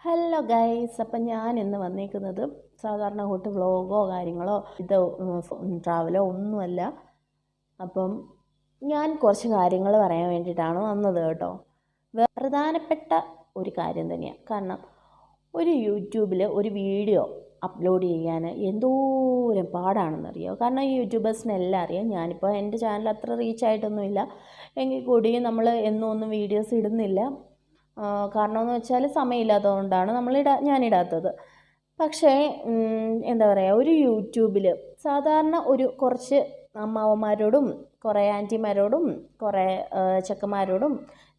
Hello guys, അപ്പം ഞാൻ ഇന്ന് വന്നേക്കുന്നത് സാധാരണ കൂട്ട് വ്ളോഗോ കാര്യങ്ങളോ ട്രാവലോ ഒന്നുമല്ല. അപ്പം ഞാൻ കുറച്ച് കാര്യങ്ങൾ പറയാൻ വേണ്ടിയിട്ടാണ് വന്നത് കേട്ടോ. പ്രധാനപ്പെട്ട ഒരു കാര്യം തന്നെയാണ്. കാരണം ഒരു യൂട്യൂബിൽ ഒരു വീഡിയോ അപ്ലോഡ് ചെയ്യാൻ എന്തോരം പാടാണെന്നറിയോ. കാരണം ഈ യൂട്യൂബേഴ്സിനെല്ലാം അറിയാം. ഞാനിപ്പോൾ എൻ്റെ ചാനൽ അത്ര റീച്ചായിട്ടൊന്നുമില്ല, എങ്കിൽ കൂടിയും നമ്മൾ ഒന്നും വീഡിയോസ് ഇടുന്നില്ല. കാരണമെന്ന് വെച്ചാൽ സമയമില്ലാത്തതുകൊണ്ടാണ് ഞാനിടാത്തത്. പക്ഷേ എന്താ പറയുക, ഒരു യൂട്യൂബിൽ സാധാരണ ഒരു കുറച്ച് അമ്മാവന്മാരോടും കുറേ ആൻറ്റിമാരോടും കുറേ ചെക്കന്മാരോടും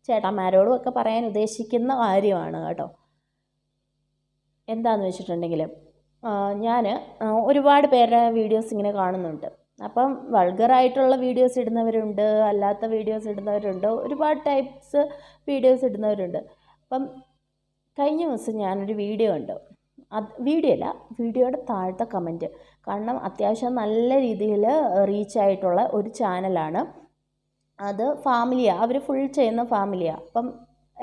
ചേട്ടന്മാരോടും ഒക്കെ പറയാൻ ഉദ്ദേശിക്കുന്ന കാര്യമാണ് കേട്ടോ. എന്താണെന്ന് വെച്ചിട്ടുണ്ടെങ്കിൽ ഞാൻ ഒരുപാട് പേരുടെ വീഡിയോസ് ഇങ്ങനെ കാണുന്നുണ്ട്. അപ്പം വൾഗറായിട്ടുള്ള വീഡിയോസ് ഇടുന്നവരുണ്ട്, അല്ലാത്ത വീഡിയോസ് ഇടുന്നവരുണ്ട്, ഒരുപാട് ടൈപ്സ് വീഡിയോസ് ഇടുന്നവരുണ്ട്. അപ്പം കഴിഞ്ഞ ദിവസം ഞാനൊരു വീഡിയോ കണ്ടു. വീഡിയോയുടെ താഴത്തെ കമൻറ്റ്, കാരണം അത്യാവശ്യം നല്ല രീതിയിൽ റീച്ചായിട്ടുള്ള ഒരു ചാനലാണ് അത്. ഫാമിലിയാണ്, അവർ ഫുൾ ചെയ്യുന്ന ഫാമിലിയാണ്. അപ്പം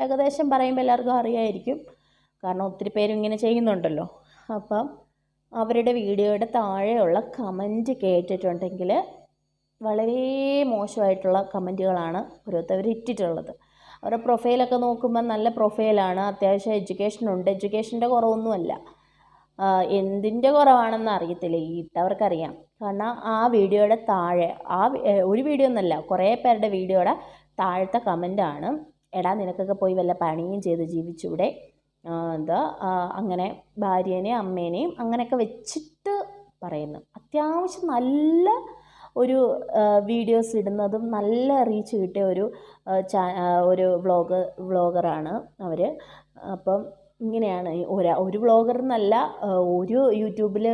ഏകദേശം പറയുമ്പോൾ എല്ലാവർക്കും അറിയായിരിക്കും, കാരണം ഒത്തിരി പേരും ഇങ്ങനെ ചെയ്യുന്നുണ്ടല്ലോ. അപ്പം അവരുടെ വീഡിയോയുടെ താഴെയുള്ള കമൻറ്റ് കേട്ടിട്ടുണ്ടെങ്കിൽ വളരെ മോശമായിട്ടുള്ള കമൻറ്റുകളാണ് ഓരോരുത്തർ ഇട്ടിട്ടുള്ളത്. അവരുടെ പ്രൊഫൈലൊക്കെ നോക്കുമ്പോൾ നല്ല പ്രൊഫൈലാണ്, അത്യാവശ്യം എഡ്യൂക്കേഷനുണ്ട്, എഡ്യൂക്കേഷൻ്റെ കുറവൊന്നുമല്ല. എന്തിൻ്റെ കുറവാണെന്ന് അറിയത്തില്ല, ഈ ഇട്ടവർക്കറിയാം. കാരണം ആ വീഡിയോയുടെ താഴെ ഒരു വീഡിയോ എന്നല്ല, കുറേ പേരുടെ വീഡിയോയുടെ താഴത്തെ കമൻറ്റാണ്, എടാ നിനക്കൊക്കെ പോയി വല്ല പണിയും ചെയ്ത് ജീവിച്ചൂടെ, അങ്ങനെ ഭാര്യേനെയും അമ്മേനെയും അങ്ങനെയൊക്കെ വെച്ചിട്ട് പറയുന്നു. അത്യാവശ്യം നല്ല ഒരു വീഡിയോസ് ഇടുന്നതും നല്ല റീച്ച് കിട്ടിയ ഒരു വ്ളോഗറാണ് അവർ. അപ്പം ഇങ്ങനെയാണ് ഒരു വ്ളോഗർ എന്നല്ല, ഒരു യൂട്യൂബിൽ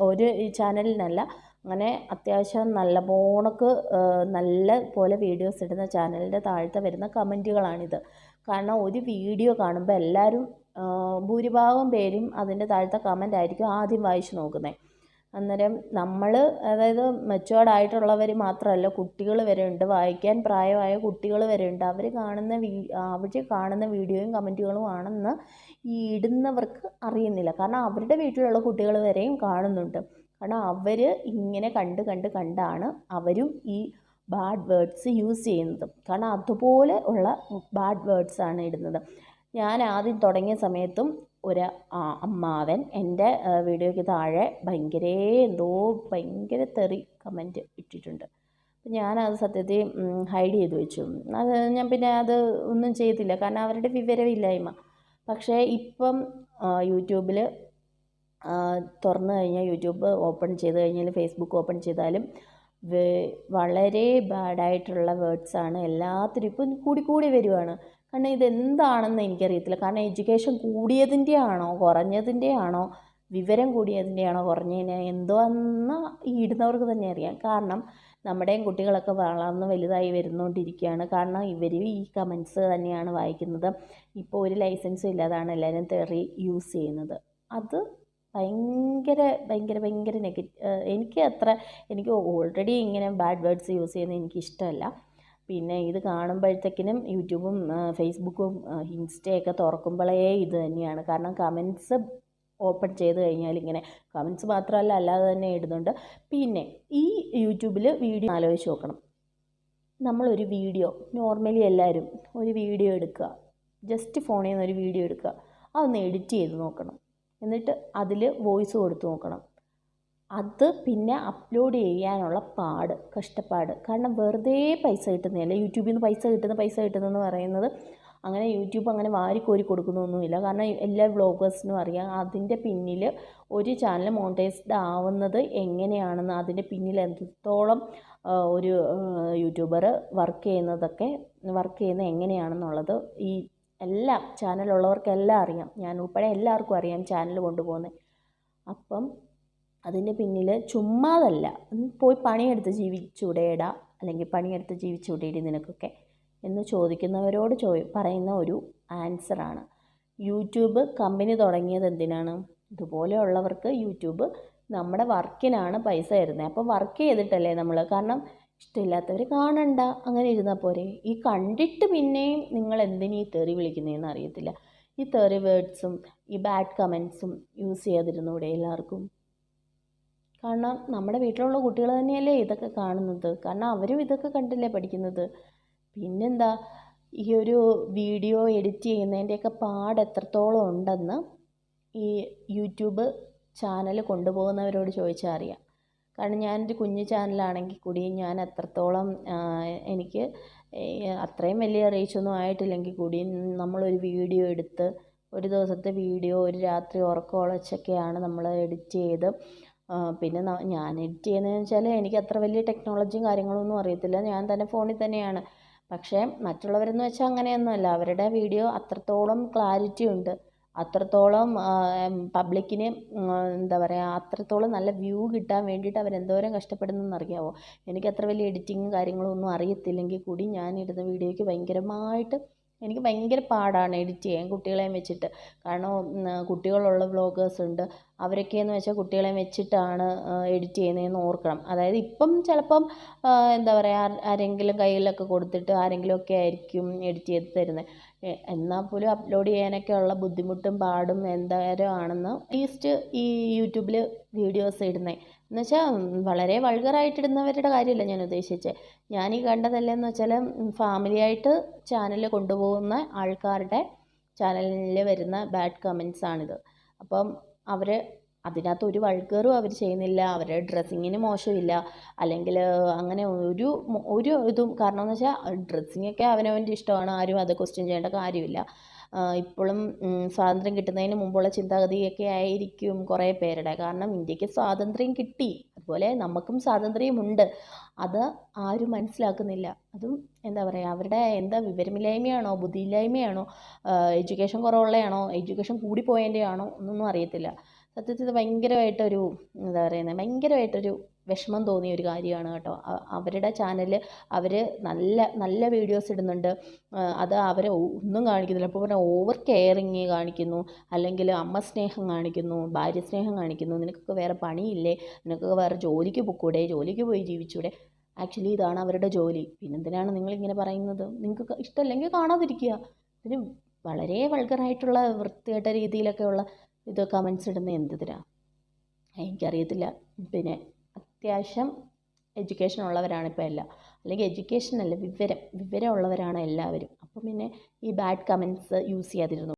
ഒരു ചാനലിനല്ല, അങ്ങനെ അത്യാവശ്യം നല്ല പോലെ വീഡിയോസ് ഇടുന്ന ചാനലിൻ്റെ താഴത്തെ വരുന്ന കമൻറ്റുകളാണിത്. കാരണം ഒരു വീഡിയോ കാണുമ്പോൾ എല്ലാവരും ഭൂരിഭാഗം പേരും അതിൻ്റെ താഴത്തെ കമൻ്റ് ആയിരിക്കും ആദ്യം വായിച്ച് നോക്കുന്നത്. അന്നേരം നമ്മൾ, അതായത് മെച്ചുവേർഡ് ആയിട്ടുള്ളവർ മാത്രമല്ല, കുട്ടികൾ വരെ ഉണ്ട്, വായിക്കാൻ പ്രായമായ കുട്ടികൾ വരെ ഉണ്ട്. അവർ കാണുന്ന വീഡിയോയും കമൻറ്റുകളും ആണെന്ന് ഈ ഇടുന്നവർക്ക് അറിയുന്നില്ല. കാരണം അവരുടെ വീട്ടിലുള്ള കുട്ടികൾ വരെയും കാണുന്നുണ്ട്. കാരണം അവർ ഇങ്ങനെ കണ്ടാണ് അവരും ഈ ബാഡ് വേർഡ്സ് യൂസ് ചെയ്യുന്നത്. കാരണം അതുപോലെ ഉള്ള ബാഡ് വേർഡ്സാണ് ഇടുന്നത്. ഞാൻ ആദ്യം തുടങ്ങിയ സമയത്തും ഒരു അമ്മാവൻ എൻ്റെ വീഡിയോയ്ക്ക് താഴെ ഭയങ്കര തെറി കമൻറ്റ് ഇട്ടിട്ടുണ്ട്. അപ്പം ഞാനത് സത്യത്തിൽ ഹൈഡ് ചെയ്ത് വെച്ചു. ഞാൻ പിന്നെ അത് ഒന്നും ചെയ്തില്ല, കാരണം അവരുടെ വിവരമില്ലായ്മ. പക്ഷേ ഇപ്പം യൂട്യൂബിൽ തുറന്നു കഴിഞ്ഞാൽ, യൂട്യൂബ് ഓപ്പൺ ചെയ്ത് കഴിഞ്ഞാൽ, ഫേസ്ബുക്ക് ഓപ്പൺ ചെയ്താലും വളരെ ബാഡായിട്ടുള്ള വേർഡ്സാണ് എല്ലാത്തിനും ഇപ്പം കൂടി വരുവാണ്. കാരണം ഇതെന്താണെന്ന് എനിക്കറിയത്തില്ല. കാരണം എഡ്യൂക്കേഷൻ കൂടിയതിൻ്റെ ആണോ കുറഞ്ഞതിൻ്റെ ആണോ, വിവരം കൂടിയതിൻ്റെ ആണോ കുറഞ്ഞതിന് എന്തുവാന്ന് ഈ ഇടുന്നവർക്ക് തന്നെ അറിയാം. കാരണം നമ്മുടെയും കുട്ടികളൊക്കെ വളർന്ന് വലുതായി വരുന്നുകൊണ്ടിരിക്കുകയാണ്. കാരണം ഇവർ ഈ കമൻറ്റ്സ് തന്നെയാണ് വായിക്കുന്നത്. ഇപ്പോൾ ഒരു ലൈസൻസും ഇല്ലാതാണ് എല്ലാവരും തെറി യൂസ് ചെയ്യുന്നത്. അത് ഭയങ്കര എനിക്ക് ഓൾറെഡി ഇങ്ങനെ ബാഡ് വേർഡ്സ് യൂസ് ചെയ്യുന്നത് എനിക്കിഷ്ടമല്ല. പിന്നെ ഇത് കാണുമ്പോഴത്തേക്കിനും യൂട്യൂബും ഫേസ്ബുക്കും ഇൻസ്റ്റയൊക്കെ തുറക്കുമ്പോഴേ ഇത് തന്നെയാണ്. കാരണം കമൻറ്റ്സ് ഓപ്പൺ ചെയ്ത് കഴിഞ്ഞാൽ ഇങ്ങനെ കമൻറ്റ്സ് മാത്രമല്ല, അല്ലാതെ തന്നെ ഇടുന്നുണ്ട്. പിന്നെ ഈ യൂട്യൂബിൽ വീഡിയോ ആലോചിച്ച് നോക്കണം. നമ്മളൊരു വീഡിയോ നോർമലി എല്ലാവരും ഒരു വീഡിയോ എടുക്കുക, ജസ്റ്റ് ഫോണിൽ നിന്ന് ഒരു വീഡിയോ എടുക്കുക, അതൊന്ന് എഡിറ്റ് ചെയ്ത് നോക്കണം. എന്നിട്ട് അതിൽ വോയിസ് കൊടുത്ത് നോക്കണം. അത് പിന്നെ അപ്ലോഡ് ചെയ്യാനുള്ള കഷ്ടപ്പാട്. കാരണം വെറുതെ പൈസ കിട്ടുന്നതല്ല, യൂട്യൂബിൽ നിന്ന് പൈസ കിട്ടുന്നതെന്ന് പറയുന്നത് അങ്ങനെ യൂട്യൂബ് അങ്ങനെ വാരിക്കോരി കൊടുക്കുന്നൊന്നുമില്ല. കാരണം എല്ലാ വ്ളോഗേഴ്സിനും അറിയാം അതിൻ്റെ പിന്നിൽ ഒരു ചാനൽ മോണിറ്റൈസ്ഡ് ആവുന്നത് എങ്ങനെയാണെന്ന്, അതിൻ്റെ പിന്നിൽ എത്രത്തോളം ഒരു യൂട്യൂബർ വർക്ക് ചെയ്യുന്നത് എങ്ങനെയാണെന്നുള്ളത് ഈ ചാനലുള്ളവർക്കെല്ലാം അറിയാം. ഞാൻ ഉൾപ്പെടെ എല്ലാവർക്കും അറിയാം ചാനൽ കൊണ്ടുപോകുന്നത്. അപ്പം അതിൻ്റെ പിന്നിൽ ചുമ്മാതല്ല, പോയി പണിയെടുത്ത് ജീവിച്ചൂടേടാ, അല്ലെങ്കിൽ പണിയെടുത്ത് ജീവിച്ചൂടേടി നിനക്കൊക്കെ എന്ന് ചോദിക്കുന്നവരോട് പറയുന്ന ഒരു ആൻസറാണ്. യൂട്യൂബ് കമ്പനി തുടങ്ങിയത് എന്തിനാണ്? ഇതുപോലെയുള്ളവർക്ക് യൂട്യൂബ് നമ്മുടെ വർക്കിനാണ് പൈസ തരുന്നത്. അപ്പം വർക്ക് ചെയ്തിട്ടല്ലേ നമ്മൾ, കാരണം ഇഷ്ടമില്ലാത്തവർ കാണണ്ട, അങ്ങനെ ഇരുന്നാൽ പോരെ. ഈ കണ്ടിട്ട് പിന്നെയും നിങ്ങൾ എന്തിനീ തെറി വിളിക്കുന്നതെന്ന് അറിയത്തില്ല. ഈ തെറി വേർഡ്സും ഈ ബാഡ് കമൻസും യൂസ് ചെയ്യാതിരുന്നൂടെ എല്ലാവർക്കും? കാരണം നമ്മുടെ വീട്ടിലുള്ള കുട്ടികൾ തന്നെയല്ലേ ഇതൊക്കെ കാണുന്നത്, കാരണം അവരും ഇതൊക്കെ കണ്ടല്ലേ പഠിക്കുന്നത്. പിന്നെന്താ, ഈ ഒരു വീഡിയോ എഡിറ്റ് ചെയ്യുന്നതിൻ്റെയൊക്കെ പാട് എത്രത്തോളം ഉണ്ടെന്ന് ഈ യൂട്യൂബ് ചാനൽ കൊണ്ടുപോകുന്നവരോട് ചോദിച്ചാൽ അറിയാം. കാരണം ഞാനൊരു കുഞ്ഞു ചാനലാണെങ്കിൽ കൂടി ഞാൻ എത്രത്തോളം എനിക്ക് അത്രയും വലിയ റീച്ചൊന്നും ആയിട്ടില്ലെങ്കിൽ കൂടി നമ്മളൊരു വീഡിയോ എടുത്ത് ഒരു ദിവസത്തെ വീഡിയോ ഒരു രാത്രി ഉറക്കം ഉളച്ചൊക്കെയാണ് നമ്മൾ എഡിറ്റ് ചെയ്ത് പിന്നെ ഞാൻ എഡിറ്റ് ചെയ്യുന്നതെന്ന് വെച്ചാൽ എനിക്ക് അത്ര വലിയ ടെക്നോളജിയും കാര്യങ്ങളൊന്നും അറിയത്തില്ല, ഞാൻ തന്നെ ഫോണിൽ തന്നെയാണ്. പക്ഷേ മറ്റുള്ളവരെന്ന് വെച്ചാൽ അങ്ങനെയൊന്നുമല്ല, അവരുടെ വീഡിയോ അത്രത്തോളം ക്ലാരിറ്റി ഉണ്ട്, അത്രത്തോളം പബ്ലിക്കിന് എന്താ പറയുക, അത്രത്തോളം നല്ല വ്യൂ കിട്ടാൻ വേണ്ടിയിട്ട് അവരെന്തോരം കഷ്ടപ്പെടുന്നെന്ന് അറിയാമോ? എനിക്ക് അത്ര വലിയ എഡിറ്റിങ്ങും കാര്യങ്ങളും ഒന്നും അറിയത്തില്ലെങ്കിൽ കൂടി ഞാനിടുന്ന വീഡിയോയ്ക്ക് എനിക്ക് ഭയങ്കര പാടാണ് എഡിറ്റ് ചെയ്യാൻ കുട്ടികളെയും വെച്ചിട്ട്. കാരണം കുട്ടികളുള്ള വ്ളോഗേഴ്സ് ഉണ്ട്, അവരൊക്കെയെന്ന് വെച്ചാൽ കുട്ടികളെ വെച്ചിട്ടാണ് എഡിറ്റ് ചെയ്യുന്നതെന്ന് ഓർക്കണം. അതായത് ഇപ്പം ചിലപ്പം എന്താ പറയുക, ആരെങ്കിലും കയ്യിലൊക്കെ കൊടുത്തിട്ട് ആരെങ്കിലുമൊക്കെ ആയിരിക്കും എഡിറ്റ് ചെയ്ത് തരുന്നത്. എന്നാൽ പോലും അപ്ലോഡ് ചെയ്യാനൊക്കെ ഉള്ള ബുദ്ധിമുട്ടും പാടും എന്തായാലും ആണെന്ന് അറ്റ്ലീസ്റ്റ് ഈ യൂട്യൂബിൽ വീഡിയോസ് ഇടുന്നത് എന്ന് വെച്ചാൽ വളരെ വൾഗറായിട്ടിടുന്നവരുടെ കാര്യമല്ല ഞാൻ ഉദ്ദേശിച്ചത്. ഞാനീ കണ്ടതല്ലെന്ന് വെച്ചാൽ ഫാമിലിയായിട്ട് ചാനൽ കൊണ്ടുപോകുന്ന ആൾക്കാരുടെ ചാനലിൽ വരുന്ന ബാഡ് കമൻസ് ആണിത്. അപ്പം അവർ അതിനകത്ത് ഒരു വൾഗറും അവർ ചെയ്യുന്നില്ല, അവരുടെ ഡ്രസ്സിങ്ങിന് മോശമില്ല, അല്ലെങ്കിൽ അങ്ങനെ ഒരു ഇതും. കാരണം എന്ന് വെച്ചാൽ ഡ്രസ്സിങ്ങൊക്കെ അവനവൻ്റെ ഇഷ്ടമാണ്, ആരും അത് ക്വസ്റ്റ്യൻ ചെയ്യേണ്ട കാര്യമില്ല. ഇപ്പോഴും സ്വാതന്ത്ര്യം കിട്ടുന്നതിന് മുമ്പുള്ള ചിന്താഗതിയൊക്കെ ആയിരിക്കും കുറേ പേരുടെ. കാരണം ഇന്ത്യക്ക് സ്വാതന്ത്ര്യം കിട്ടി, അതുപോലെ നമുക്കും സ്വാതന്ത്ര്യമുണ്ട്, അത് ആരും മനസ്സിലാക്കുന്നില്ല. അതും എന്താ പറയുക, അവരുടെ വിവരമില്ലായ്മയാണോ ബുദ്ധിയില്ലായ്മയാണോ എഡ്യൂക്കേഷൻ കുറവുള്ളതാണോ എഡ്യൂക്കേഷൻ കൂടിപ്പോയതിൻ്റെയാണോ എന്നൊന്നും അറിയത്തില്ല. സത്യത്തിൽ ഇത് ഭയങ്കരമായിട്ടൊരു വിഷമം തോന്നിയ ഒരു കാര്യമാണ് കേട്ടോ. അവരുടെ ചാനൽ അവർ നല്ല നല്ല വീഡിയോസ് ഇടുന്നുണ്ട്, അത് അവരെ ഒന്നും കാണിക്കുന്നില്ല. അപ്പോൾ പറഞ്ഞാൽ ഓവർ കെയറിങ് കാണിക്കുന്നു, അല്ലെങ്കിൽ അമ്മ സ്നേഹം കാണിക്കുന്നു, ഭാര്യ സ്നേഹം കാണിക്കുന്നു, നിനക്കൊക്കെ വേറെ പണിയില്ലേ, നിനക്കൊക്കെ വേറെ ജോലിക്ക് പോയിക്കൂടെ, ജോലിക്ക് പോയി ജീവിച്ചൂടെ. ആക്ച്വലി ഇതാണ് അവരുടെ ജോലി. പിന്നെന്തിനാണ് നിങ്ങളിങ്ങനെ പറയുന്നത്? നിങ്ങൾക്ക് ഇഷ്ടമല്ലെങ്കിൽ കാണാതിരിക്കുക. ഇതിന് വളരെ വൾഗറായിട്ടുള്ള വൃത്തികെട്ട രീതിയിലൊക്കെയുള്ള കമൻസ് ഇടുന്നത് എന്തിനാ എനിക്കറിയത്തില്ല. പിന്നെ അത്യാവശ്യം എഡ്യൂക്കേഷൻ ഉള്ളവരാണ് ഇപ്പോൾ എല്ലാം, അല്ലെങ്കിൽ എഡ്യൂക്കേഷൻ അല്ല, വിവരമുള്ളവരാണ് എല്ലാവരും. അപ്പം പിന്നെ ഈ ബാഡ് കമൻസ് യൂസ് ചെയ്യാതിരുന്നു.